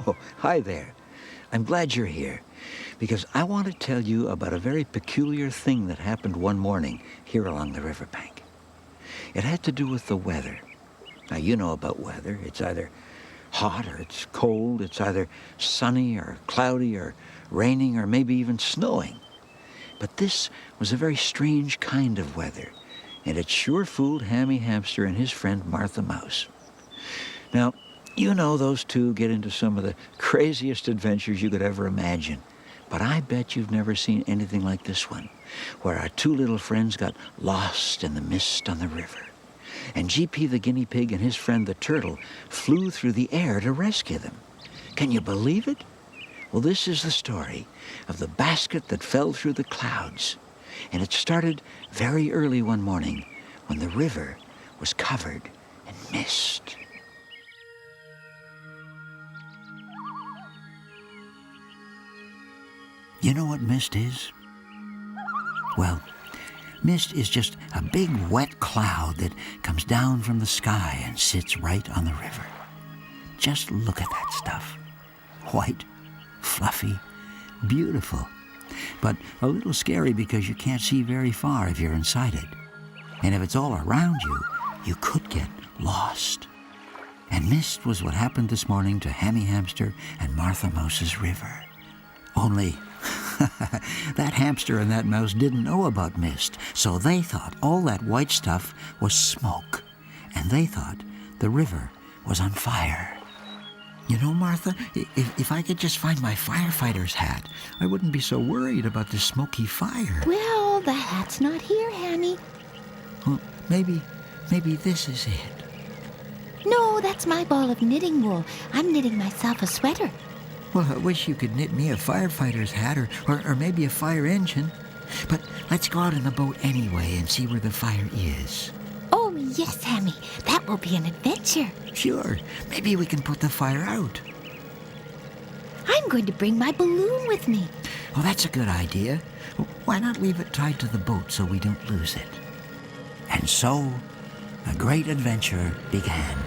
Oh, hi there. I'm glad you're here, because I want to tell you about a very peculiar thing that happened one morning here along the riverbank. It had to do with the weather. Now, you know about weather. It's either hot or it's cold. It's either sunny or cloudy or raining or maybe even snowing. But this was a very strange kind of weather, and it sure fooled Hammy Hamster and his friend Martha Mouse. Now, you know those two get into some of the craziest adventures you could ever imagine. But I bet you've never seen anything like this one, where our two little friends got lost in the mist on the river. And G.P. the guinea pig and his friend the turtle flew through the air to rescue them. Can you believe it? Well, this is the story of the basket that fell through the clouds. And it started very early one morning when the river was covered in mist. You know what mist is? Well, mist is just a big wet cloud that comes down from the sky and sits right on the river. Just look at that stuff. White, fluffy, beautiful, but a little scary because you can't see very far if you're inside it. And if it's all around you, you could get lost. And mist was what happened this morning to Hammy Hamster and Martha Mouse's river. Only that hamster and that mouse didn't know about mist, so they thought all that white stuff was smoke, and they thought the river was on fire. You know, Martha, if I could just find my firefighter's hat, I wouldn't be so worried about the smoky fire. Well, the hat's not here, Hammy. Well, maybe this is it. No, that's my ball of knitting wool. I'm knitting myself a sweater. Well, I wish you could knit me a firefighter's hat or maybe a fire engine. But let's go out in the boat anyway and see where the fire is. Oh, yes, Hammy. That will be an adventure. Sure. Maybe we can put the fire out. I'm going to bring my balloon with me. Well, that's a good idea. Why not leave it tied to the boat so we don't lose it? And so, a great adventure began.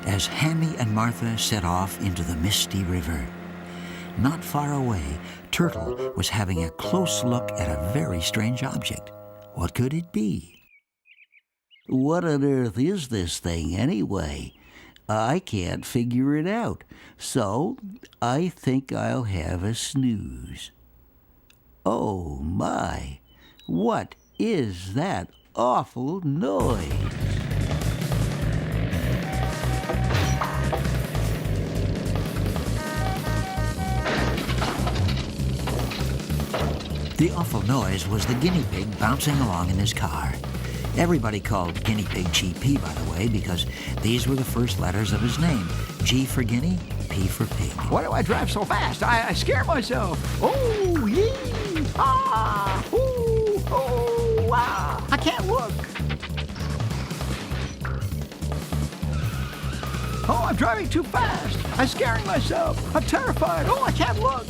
As Hammy and Martha set off into the misty river, not far away, Turtle was having a close look at a very strange object. What could it be? What on earth is this thing, anyway? I can't figure it out, so I think I'll have a snooze. Oh, my! What is that awful noise? The awful noise was the guinea pig bouncing along in his car. Everybody called guinea pig GP, by the way, because these were the first letters of his name. G for guinea, P for pig. Why do I drive so fast? I scare myself. Oh, yee, ah, ooh, oh, ah. I can't look. Oh, I'm driving too fast. I'm scaring myself. I'm terrified. Oh, I can't look.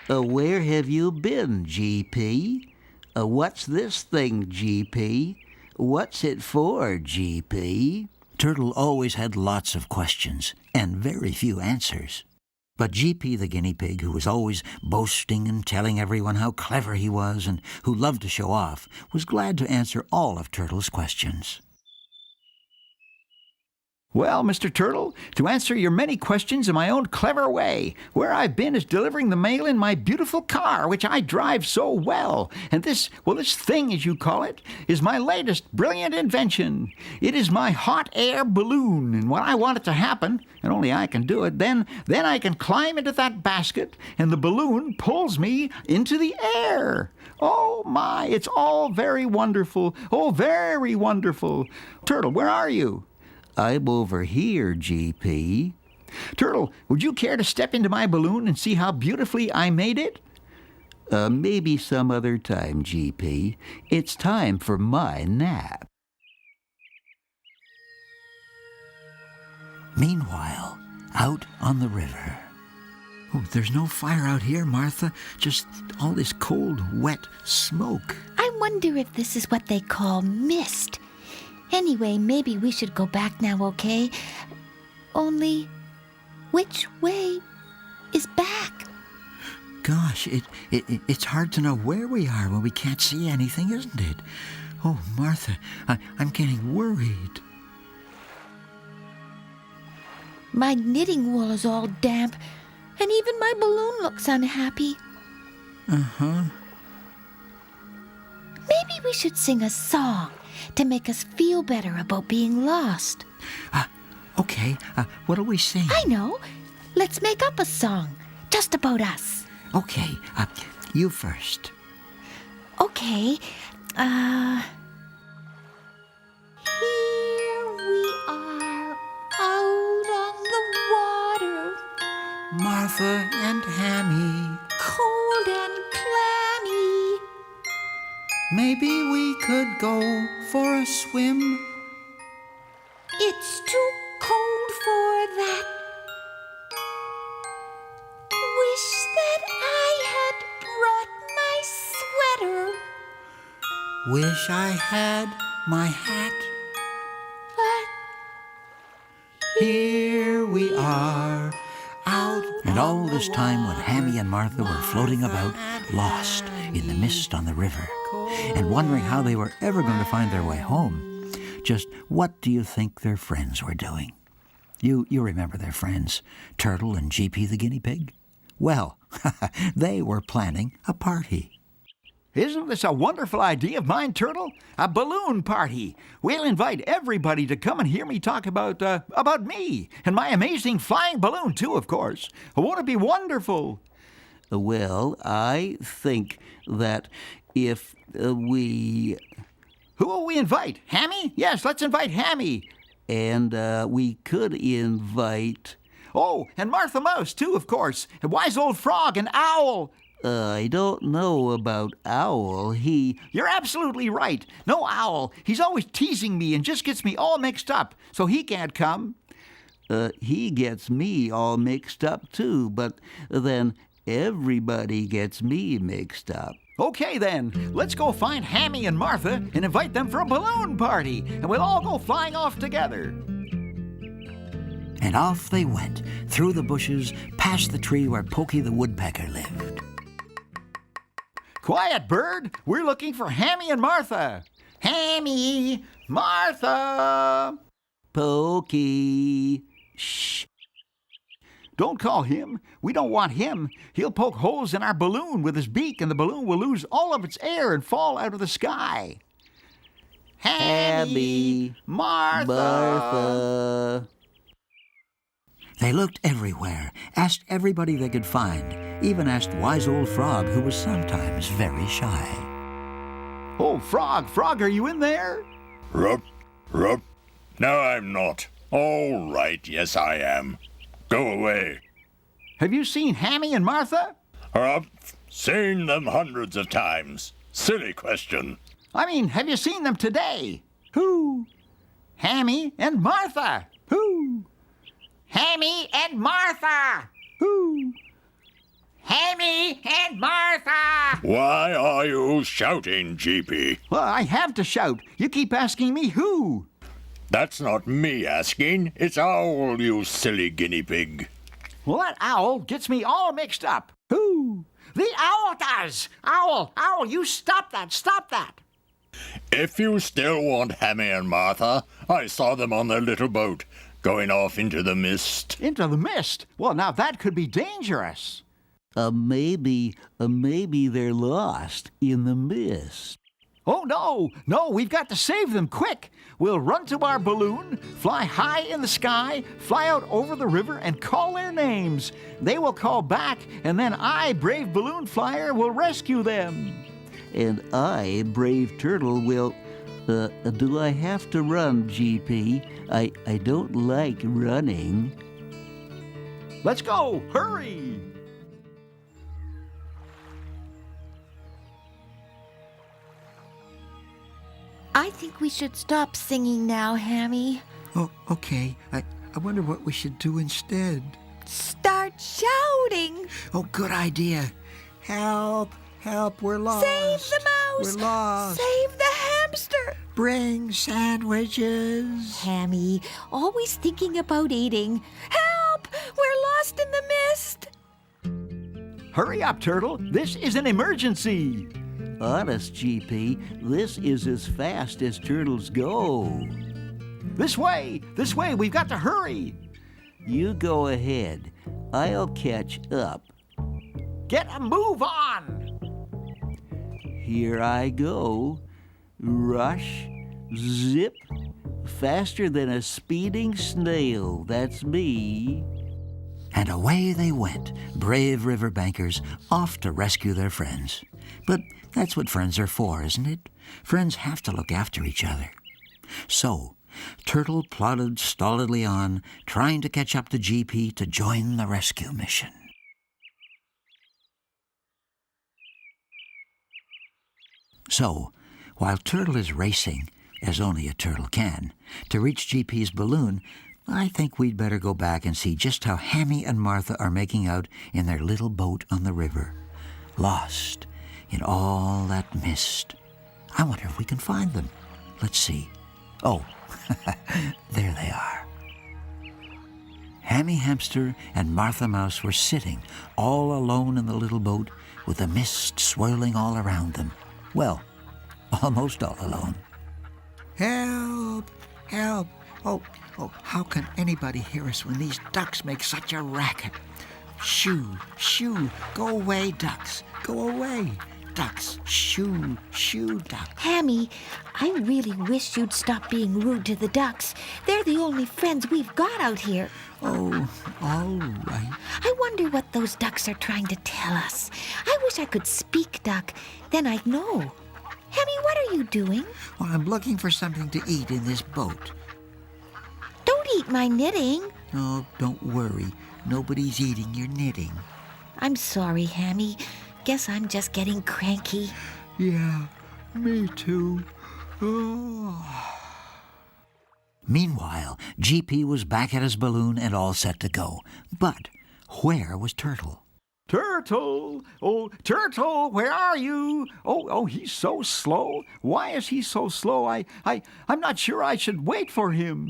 Where have you been, GP? What's this thing, GP? What's it for, GP? Turtle always had lots of questions and very few answers. But GP the guinea pig, who was always boasting and telling everyone how clever he was and who loved to show off, was glad to answer all of Turtle's questions. Well, Mr. Turtle, to answer your many questions in my own clever way, where I've been is delivering the mail in my beautiful car, which I drive so well. And this thing, as you call it, is my latest brilliant invention. It is my hot air balloon, and when I want it to happen, and only I can do it, then I can climb into that basket, and the balloon pulls me into the air. Oh, my, it's all very wonderful. Oh, very wonderful. Turtle, where are you? I'm over here, GP. Turtle, would you care to step into my balloon and see how beautifully I made it? Maybe some other time, GP. It's time for my nap. Meanwhile, out on the river. Oh, there's no fire out here, Martha. Just all this cold, wet smoke. I wonder if this is what they call mist. Anyway, maybe we should go back now, okay? Only, which way is back? Gosh, it's hard to know where we are when we can't see anything, isn't it? Oh, Martha, I'm getting worried. My knitting wool is all damp, and even my balloon looks unhappy. Uh-huh. Maybe we should sing a song to make us feel better about being lost. Okay, what'll we sing? I know. Let's make up a song, just about us. Okay, you first. Okay, Here we are, out on the water, Martha and Hammy, cold and clammy. maybe we could go for a swim. It's too cold for that. Wish that I had brought my sweater, Wish I had my hat. but Here we are, out. And all this time when Hammy and Martha were floating about, lost in the mist on the river, and wondering how they were ever going to find their way home, just what do you think their friends were doing? You remember their friends, Turtle and GP the guinea pig? Well, they were planning a party. Isn't this a wonderful idea of mine, Turtle? A balloon party. We'll invite everybody to come and hear me talk about me and my amazing flying balloon, too, of course. Won't it be wonderful? Well, I think that if we... Who will we invite? Hammy? Yes, let's invite Hammy. And we could invite... Oh, and Martha Mouse, too, of course. And Wise Old Frog and Owl. I don't know about Owl. You're absolutely right. No Owl. He's always teasing me and just gets me all mixed up, so he can't come. He gets me all mixed up, too, but then everybody gets me mixed up. Okay, then. Let's go find Hammy and Martha and invite them for a balloon party, and we'll all go flying off together. And off they went, through the bushes, past the tree where Pokey the woodpecker lived. Quiet, bird. We're looking for Hammy and Martha. Hammy, Martha. Pokey. Shh. Don't call him. We don't want him. He'll poke holes in our balloon with his beak, and the balloon will lose all of its air and fall out of the sky. Hammy, Martha. Martha. They looked everywhere, asked everybody they could find, even asked Wise Old Frog, who was sometimes very shy. Oh, Frog, are you in there? Rup, rup. No, I'm not. All right, yes, I am. Go away. Have you seen Hammy and Martha? Rup, seen them hundreds of times. Silly question. I mean, have you seen them today? Who? Hammy and Martha. Who? Hammy and Martha. Who? Hammy and Martha. Why are you shouting, GP? Well, I have to shout. You keep asking me who. That's not me asking. It's Owl, you silly guinea pig. Well, that owl gets me all mixed up. Who? The owl does. Owl, you stop that. If you still want Hammy and Martha, I saw them on their little boat, going off into the mist. Into the mist? Well, now that could be dangerous. Maybe they're lost in the mist. Oh, no, we've got to save them quick. We'll run to our balloon, fly high in the sky, fly out over the river, and call their names. They will call back, and then I, brave balloon flyer, will rescue them. And I, brave turtle, will... do I have to run, GP? I don't like running. Let's go, hurry! I think we should stop singing now, Hammy. Oh, okay. I wonder what we should do instead. Start shouting. Oh, good idea. Help! Help! We're lost. Save the mouse. We're lost. Save the hamster. Bring sandwiches. Hammy, always thinking about eating. Help! We're lost in the mist. Hurry up, Turtle. This is an emergency. Honest, GP, this is as fast as turtles go. This way! This way! We've got to hurry! You go ahead. I'll catch up. Get a move on! Here I go. Rush, zip, faster than a speeding snail. That's me. And away they went, brave riverbankers, off to rescue their friends. But that's what friends are for, isn't it? Friends have to look after each other. So, Turtle plodded stolidly on, trying to catch up to GP to join the rescue mission. So, while Turtle is racing, as only a turtle can, to reach GP's balloon, I think we'd better go back and see just how Hammy and Martha are making out in their little boat on the river, lost in all that mist. I wonder if we can find them. Let's see. Oh, there they are. Hammy Hamster and Martha Mouse were sitting all alone in the little boat with the mist swirling all around them. Well, almost all alone. Help! Help! Oh, how can anybody hear us when these ducks make such a racket? Shoo, shoo, go away, ducks, go away. Ducks, shoo, shoo, ducks. Hammy, I really wish you'd stop being rude to the ducks. They're the only friends we've got out here. Oh, all right. I wonder what those ducks are trying to tell us. I wish I could speak duck. Then I'd know. Hammy, what are you doing? Well, I'm looking for something to eat in this boat. Don't eat my knitting. Oh, don't worry. Nobody's eating your knitting. I'm sorry, Hammy. Guess I'm just getting cranky. Yeah, me too. Oh. Meanwhile, GP was back at his balloon and all set to go. But where was Turtle? Turtle! Oh, Turtle, where are you? Oh, he's so slow. Why is he so slow? I'm not sure I should wait for him.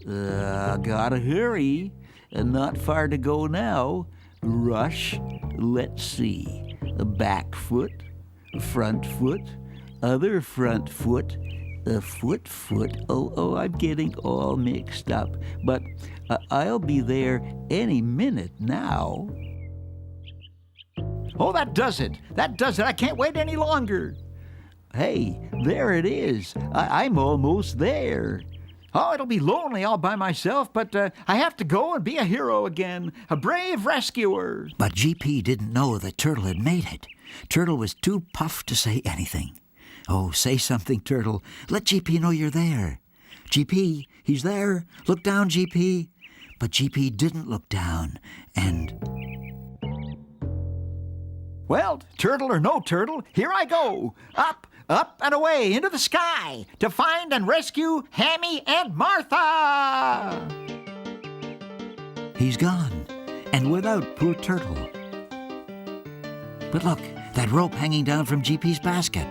Gotta hurry. Not far to go now. Rush. Let's see. Back foot, front foot, other front foot, foot. Oh, I'm getting all mixed up. But I'll be there any minute now. Oh, that does it. That does it. I can't wait any longer. Hey, there it is. I'm almost there. Oh, it'll be lonely all by myself, but I have to go and be a hero again, a brave rescuer. But GP didn't know that Turtle had made it. Turtle was too puffed to say anything. Oh, say something, Turtle. Let GP know you're there. GP, he's there. Look down, GP. But GP didn't look down, and... Well, turtle or no turtle, here I go. Up, up and away into the sky to find and rescue Hammy and Martha. He's gone, and without poor Turtle. But look, that rope hanging down from GP's basket.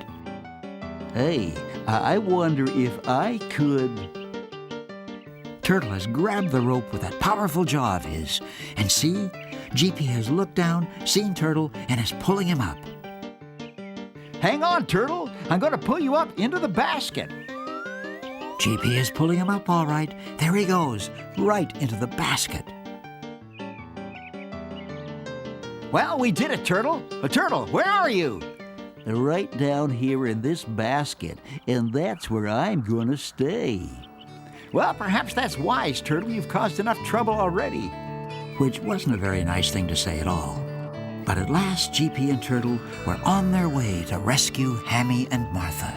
Hey, I wonder if I could... Turtle has grabbed the rope with that powerful jaw of his. And see, GP has looked down, seen Turtle, and is pulling him up. Hang on, Turtle. I'm going to pull you up into the basket. GP is pulling him up all right. There he goes, right into the basket. Well, we did it, Turtle. Turtle, where are you? Right down here in this basket, and that's where I'm gonna stay. Well, perhaps that's wise, Turtle. You've caused enough trouble already. Which wasn't a very nice thing to say at all. But at last, GP and Turtle were on their way to rescue Hammy and Martha.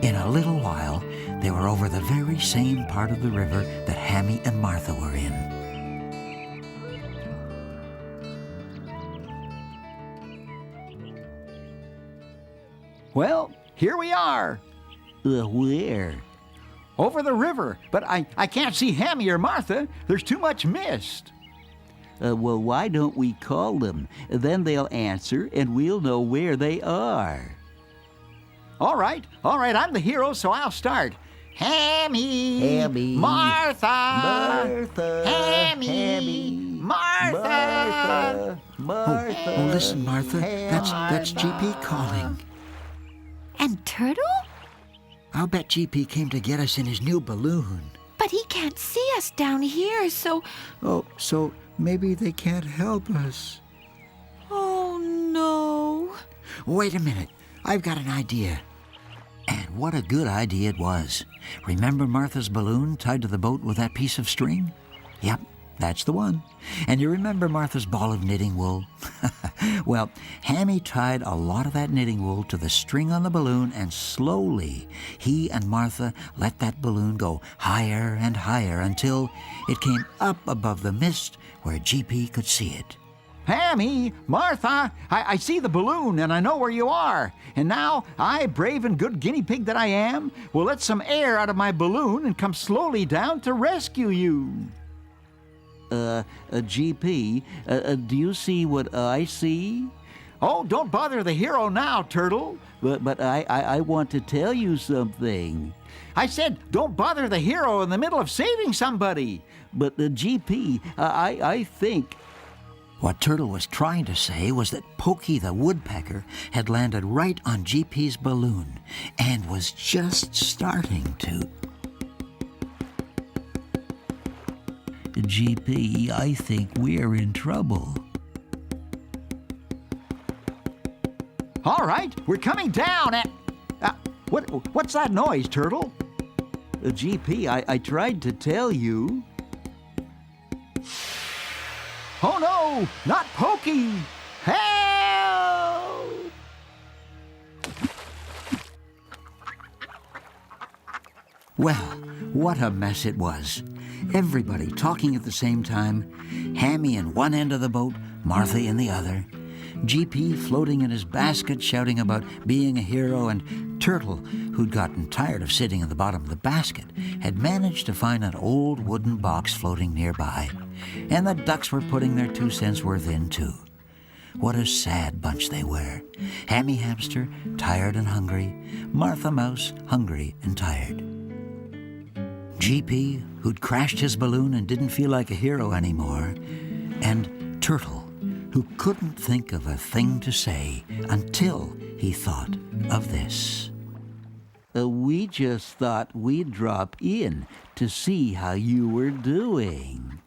In a little while, they were over the very same part of the river that Hammy and Martha were in. Well, here we are. Where? Over the river, but I can't see Hammy or Martha. There's too much mist. Well, why don't we call them? Then they'll answer, and we'll know where they are. All right, I'm the hero, so I'll start. Hammy! Hammy! Martha! Martha! Hammy! Martha! Martha! Oh, listen, Martha. That's GP calling. And Turtle? I'll bet GP came to get us in his new balloon. But he can't see us down here, so... Oh, so maybe they can't help us. Oh, no. Wait a minute. I've got an idea. And what a good idea it was. Remember Martha's balloon tied to the boat with that piece of string? Yep, that's the one. And you remember Martha's ball of knitting wool? Well, Hammy tied a lot of that knitting wool to the string on the balloon, and slowly he and Martha let that balloon go higher and higher until it came up above the mist where GP could see it. Hammy! Martha! I see the balloon, and I know where you are. And now, I, brave and good guinea pig that I am, will let some air out of my balloon and come slowly down to rescue you. GP, do you see what I see? Oh, don't bother the hero now, Turtle. But I want to tell you something. I said, don't bother the hero in the middle of saving somebody. But GP, I think... What Turtle was trying to say was that Pokey the Woodpecker had landed right on GP's balloon and was just starting to. GP, I think we're in trouble. All right, we're coming down at... what's that noise, Turtle? GP, I tried to tell you. Oh no, not Pokey! Help! Well, what a mess it was. Everybody talking at the same time, Hammy in one end of the boat, Martha in the other, GP floating in his basket shouting about being a hero, and Turtle, who'd gotten tired of sitting at the bottom of the basket, had managed to find an old wooden box floating nearby. And the ducks were putting their 2 cents worth in, too. What a sad bunch they were. Hammy Hamster, tired and hungry. Martha Mouse, hungry and tired. GP, who'd crashed his balloon and didn't feel like a hero anymore. And Turtle, who couldn't think of a thing to say until he thought of this. We just thought we'd drop in to see how you were doing.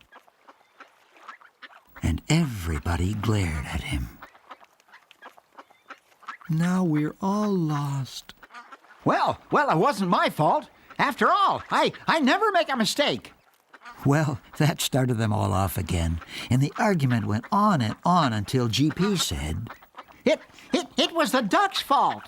And everybody glared at him. Now we're all lost. Well, it wasn't my fault. After all, I never make a mistake. Well, that started them all off again, and the argument went on and on until GP said, It was the duck's fault.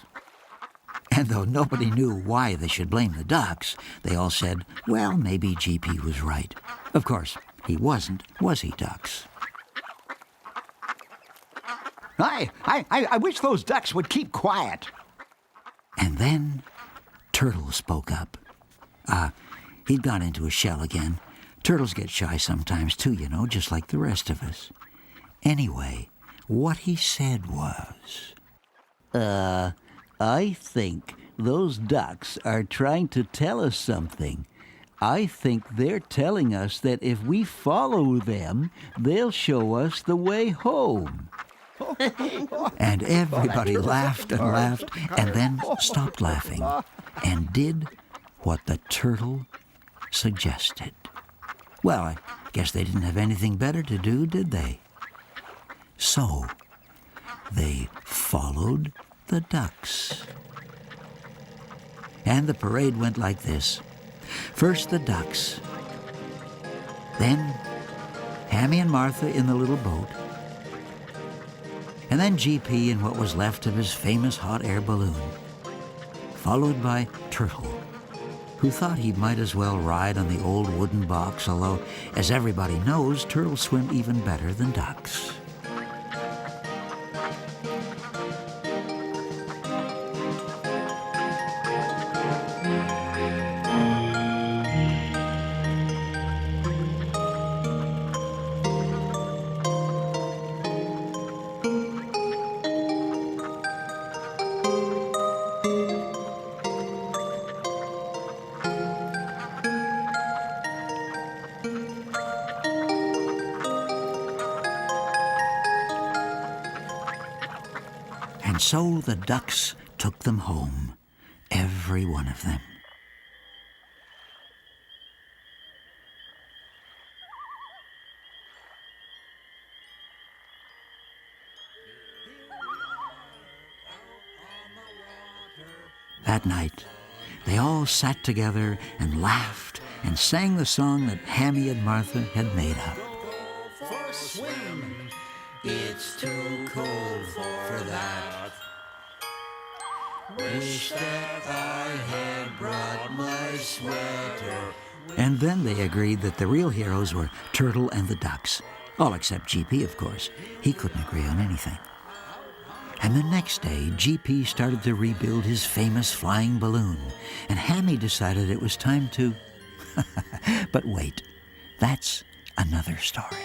and though nobody knew why they should blame the ducks, they all said, well, maybe GP was right. Of course, he wasn't, was he, ducks? I wish those ducks would keep quiet. And then Turtle spoke up. He'd gone into a shell again. Turtles get shy sometimes too, you know, just like the rest of us. Anyway, what he said was... I think those ducks are trying to tell us something. I think they're telling us that if we follow them, they'll show us the way home. And everybody laughed and laughed and then stopped laughing and did what the turtle suggested. Well, I guess they didn't have anything better to do, did they? So they followed the ducks. And the parade went like this. First the ducks, then Hammy and Martha in the little boat, and then GP in what was left of his famous hot air balloon. followed by Turtle, who thought he might as well ride on the old wooden box, although, as everybody knows, turtles swim even better than ducks. And so the ducks took them home, every one of them. That night, they all sat together and laughed and sang the song that Hammy and Martha had made up. For a swim, it's too cold for that. Wish that I had brought my sweater. And then they agreed that the real heroes were Turtle and the ducks. All except GP, of course. He couldn't agree on anything. And the next day, GP started to rebuild his famous flying balloon, and Hammy decided it was time to... But wait, that's another story.